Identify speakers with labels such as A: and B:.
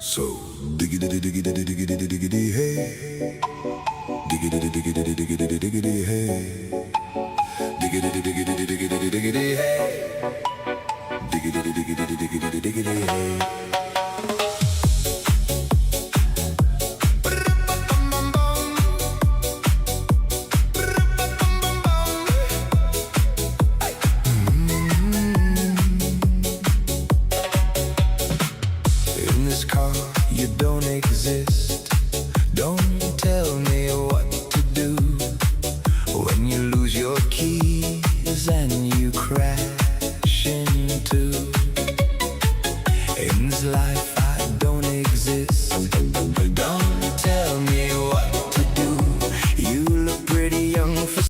A: So diggity diggity diggity diggity hey, diggity diggity diggity diggity hey, diggity diggity diggity diggity hey, diggity diggity diggity diggity hey. In this car, you don't exist. Don't tell me what to do when you lose your keys and you crash.